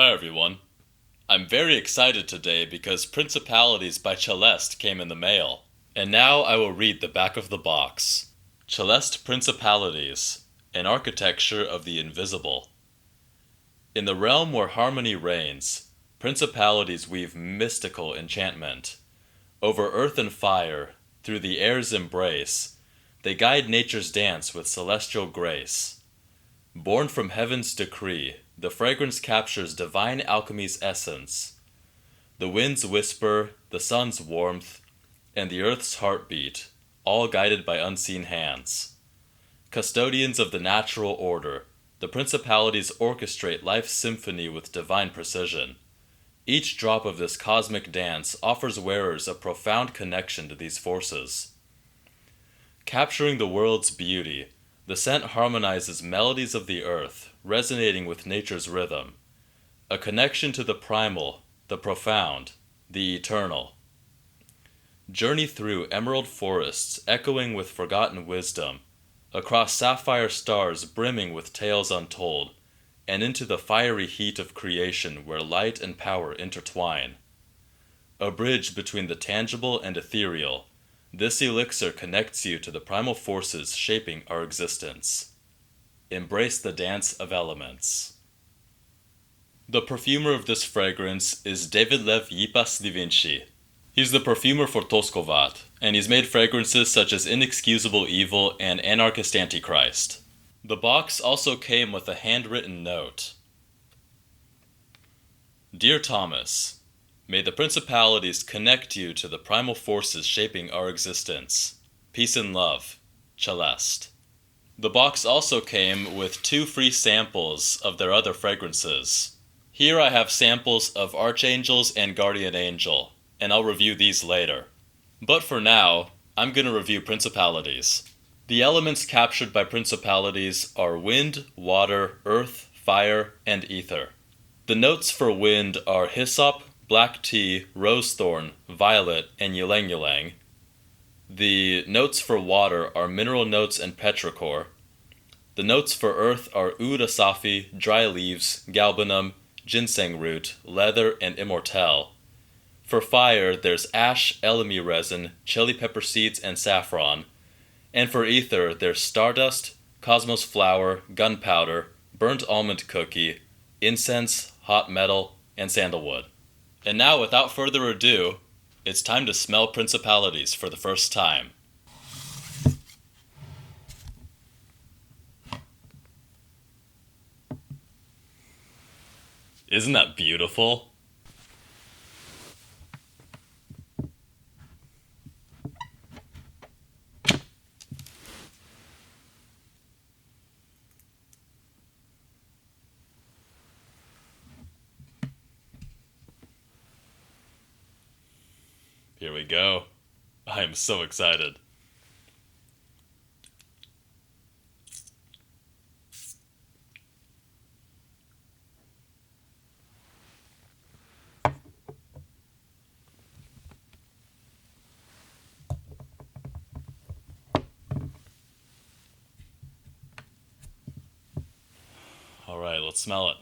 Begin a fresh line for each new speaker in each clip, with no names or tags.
Hi everyone. I'm very excited today because Principalities by Caeleste came in the mail. And now I will read the back of the box. Caeleste Principalities, an architecture of the invisible. In the realm where harmony reigns, principalities weave mystical enchantment. Over earth and fire, through the air's embrace, they guide nature's dance with celestial grace. Born from heaven's decree, the fragrance captures divine alchemy's essence. The wind's whisper, the sun's warmth, and the earth's heartbeat, all guided by unseen hands. Custodians of the natural order, the principalities orchestrate life's symphony with divine precision. Each drop of this cosmic dance offers wearers a profound connection to these forces. Capturing the world's beauty, the scent harmonizes melodies of the earth, resonating with nature's rhythm. A connection to the primal, the profound, the eternal. Journey through emerald forests echoing with forgotten wisdom, across sapphire stars brimming with tales untold, and into the fiery heat of creation where light and power intertwine. A bridge between the tangible and ethereal, this elixir connects you to the primal forces shaping our existence. Embrace the dance of elements. The perfumer of this fragrance is David-Lev Jipa-Slivinschi. He's the perfumer for Toskovat, and he's made fragrances such as Inexcusable Evil and Anarchist Antichrist. The box also came with a handwritten note. Dear Thomas, may the principalities connect you to the primal forces shaping our existence. Peace and love, Caeleste. The box also came with 2 free samples of their other fragrances. Here I have samples of Archangels and Guardian Angel, and I'll review these later. But for now, I'm going to review Principalities. The elements captured by Principalities are wind, water, earth, fire, and ether. The notes for wind are hyssop, black tea, rose thorn, violet, and ylang ylang. The notes for water are mineral notes and petrichor. The notes for earth are oud asafi, dry leaves, galbanum, ginseng root, leather, and immortelle. For fire, there's ash, elemi resin, chili pepper seeds, and saffron. And for ether, there's stardust, cosmos flower, gunpowder, burnt almond cookie, incense, hot metal, and sandalwood. And now, without further ado, it's time to smell Principalities for the first time. Isn't that beautiful? Here we go. I am so excited. All right, let's smell it.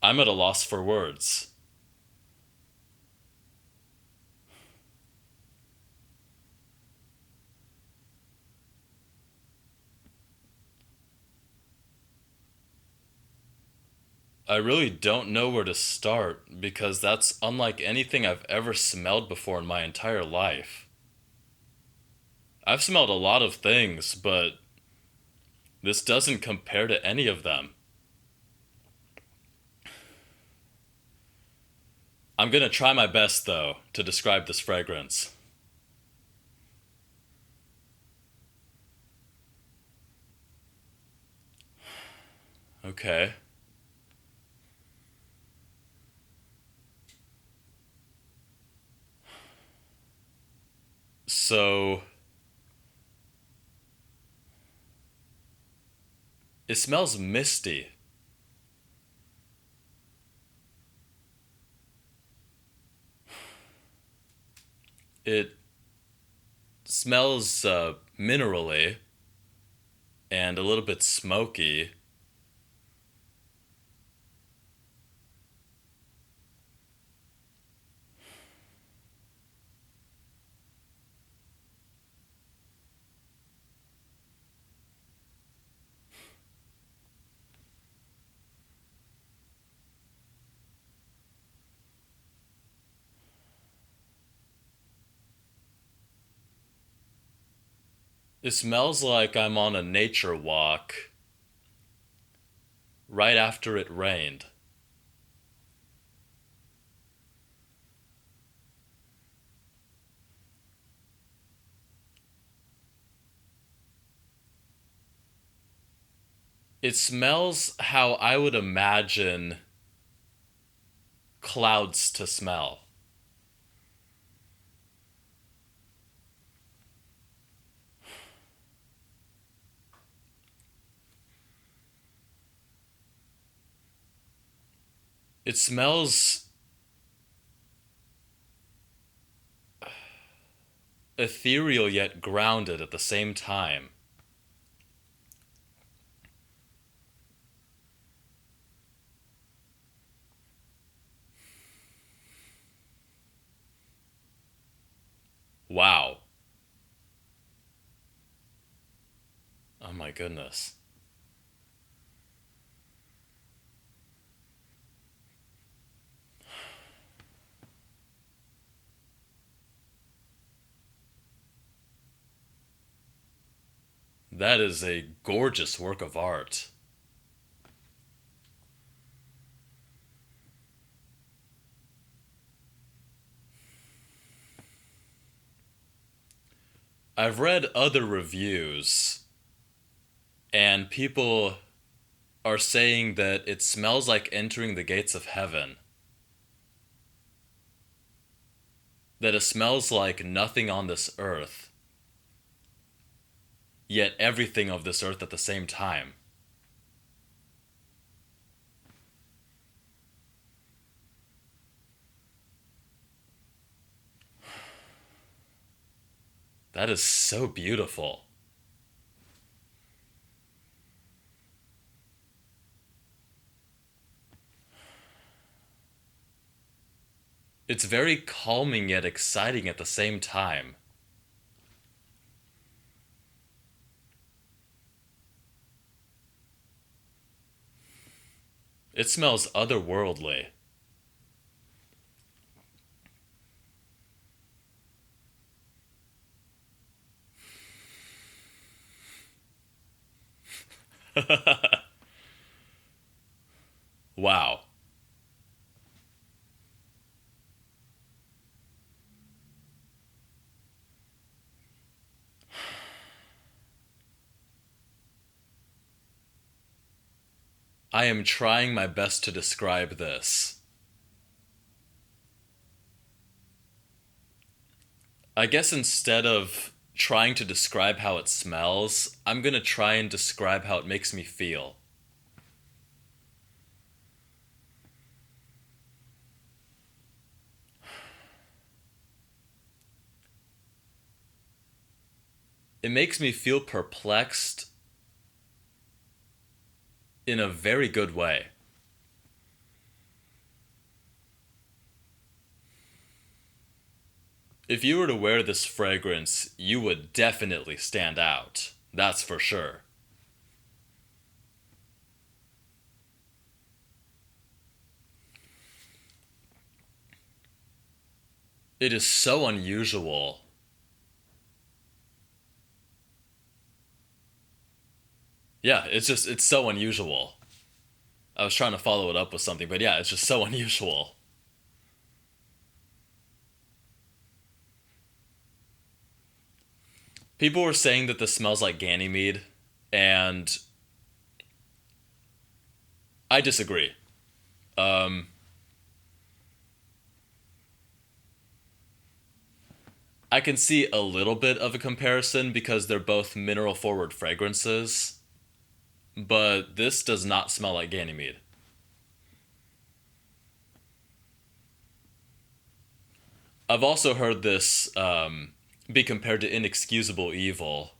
I'm at a loss for words. I really don't know where to start because that's unlike anything I've ever smelled before in my entire life. I've smelled a lot of things, but this doesn't compare to any of them. I'm gonna try my best, though, to describe this fragrance. Okay. So, it smells misty. It smells minerally and a little bit smoky. It smells like I'm on a nature walk right after it rained. It smells how I would imagine clouds to smell. It smells ethereal yet grounded at the same time. Wow. Oh my goodness. That is a gorgeous work of art. I've read other reviews, and people are saying that it smells like entering the gates of heaven. That it smells like nothing on this earth, yet everything of this earth at the same time. That is so beautiful. It's very calming yet exciting at the same time. It smells otherworldly. Wow. I am trying my best to describe this. I guess instead of trying to describe how it smells, I'm gonna try and describe how it makes me feel. It makes me feel perplexed in a very good way. If you were to wear this fragrance, you would definitely stand out. That's for sure. It is so unusual. Yeah, it's so unusual. I was trying to follow it up with something, but yeah, it's just so unusual. People were saying that this smells like Ganymede, and I disagree. Um, I can see a little bit of a comparison because they're both mineral forward fragrances, but this does not smell like Ganymede. I've also heard this be compared to Inexcusable Evil,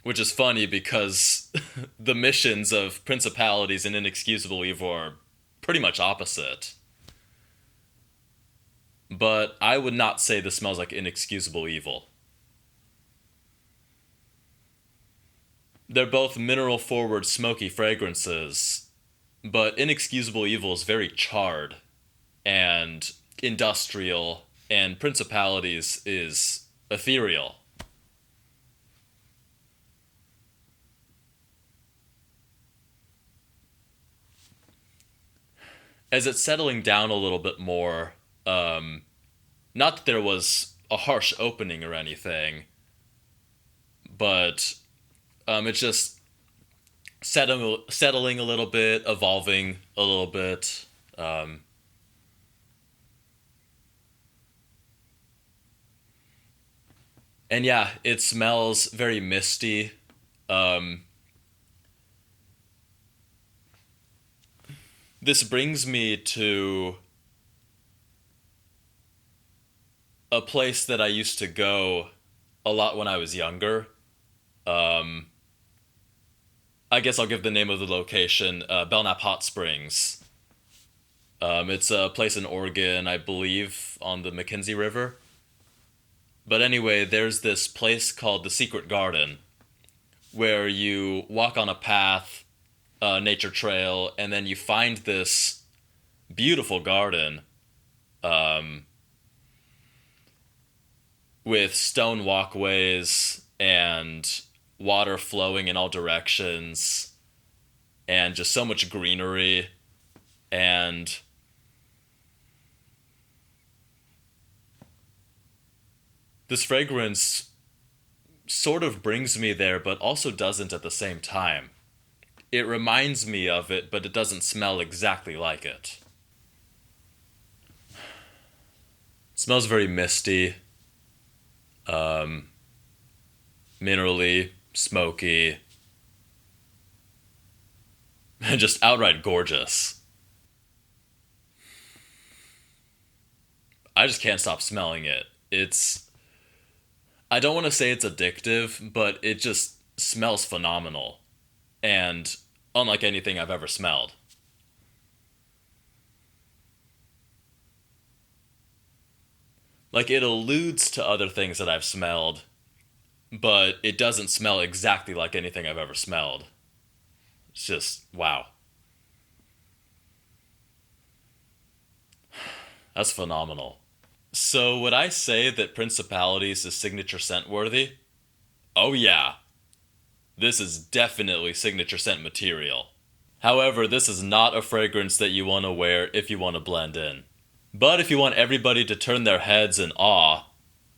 which is funny because the missions of Principalities and Inexcusable Evil are pretty much opposite. But I would not say this smells like Inexcusable Evil. They're both mineral forward smoky fragrances, but Inexcusable Evil is very charred and industrial, and Principalities is ethereal. As it's settling down a little bit more, not that there was a harsh opening or anything, but it's just settling a little bit, evolving a little bit. And yeah, it smells very misty. Um, this brings me to a place that I used to go a lot when I was younger. Um, I guess I'll give the name of the location, Belknap Hot Springs. It's a place in Oregon, I believe, on the McKenzie River. But anyway, there's this place called the Secret Garden, where you walk on a path, nature trail, and then you find this beautiful garden um, with stone walkways and water flowing in all directions and just so much greenery. And this fragrance sort of brings me there, but also doesn't at the same time. It reminds me of it, but it doesn't smell exactly like it. It smells very misty, um, minerally, smoky, and just outright gorgeous. I just can't stop smelling it. I don't want to say it's addictive, but it just smells phenomenal and unlike anything I've ever smelled. Like, it alludes to other things that I've smelled, but it doesn't smell exactly like anything I've ever smelled. It's just, wow. That's phenomenal. So, would I say that Principalities is signature scent worthy? Oh, yeah. This is definitely signature scent material. However, this is not a fragrance that you want to wear if you want to blend in. But if you want everybody to turn their heads in awe,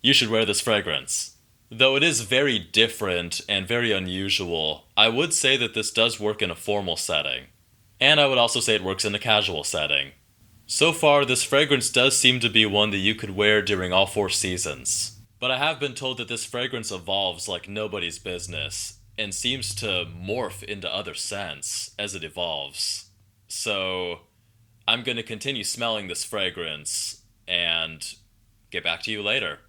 you should wear this fragrance. Though it is very different and very unusual, I would say that this does work in a formal setting. And I would also say it works in a casual setting. So far, this fragrance does seem to be one that you could wear during all 4 seasons. But I have been told that this fragrance evolves like nobody's business, and seems to morph into other scents as it evolves. So, I'm going to continue smelling this fragrance, and get back to you later.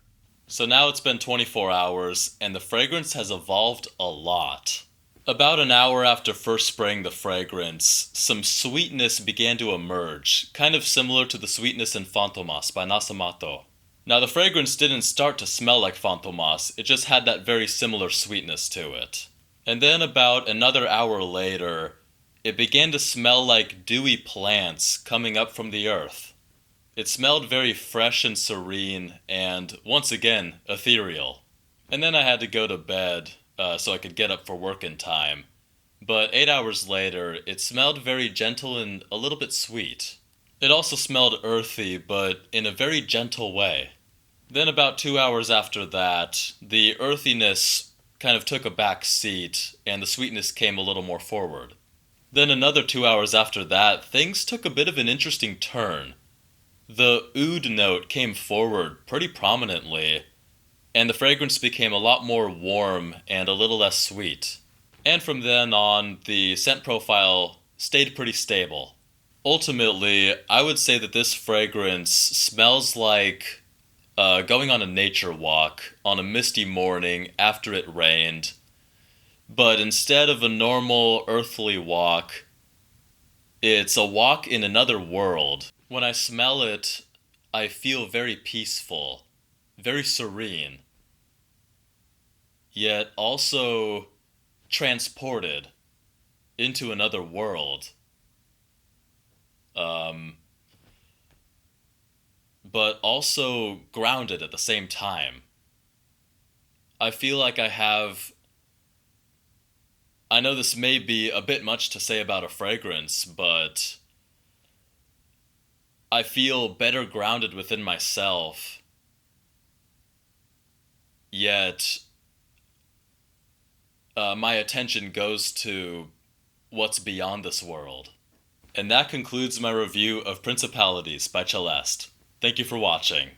So now it's been 24 hours, and the fragrance has evolved a lot. About an hour after first spraying the fragrance, some sweetness began to emerge, kind of similar to the sweetness in Fantomas by Nasamato. Now, the fragrance didn't start to smell like Fantomas, it just had that very similar sweetness to it. And then about another hour later, it began to smell like dewy plants coming up from the earth. It smelled very fresh and serene, and once again, ethereal. And then I had to go to bed, so I could get up for work in time. But 8 hours later, it smelled very gentle and a little bit sweet. It also smelled earthy, but in a very gentle way. Then about 2 hours after that, the earthiness kind of took a back seat, and the sweetness came a little more forward. Then another 2 hours after that, things took a bit of an interesting turn. The oud note came forward pretty prominently, and the fragrance became a lot more warm and a little less sweet. And from then on, the scent profile stayed pretty stable. Ultimately, I would say that this fragrance smells like going on a nature walk on a misty morning after it rained. But instead of a normal earthly walk, it's a walk in another world. When I smell it, I feel very peaceful, very serene, yet also transported into another world. But also grounded at the same time. I feel like I know this may be a bit much to say about a fragrance, but I feel better grounded within myself, yet my attention goes to what's beyond this world. And that concludes my review of Principalities by Caeleste. Thank you for watching.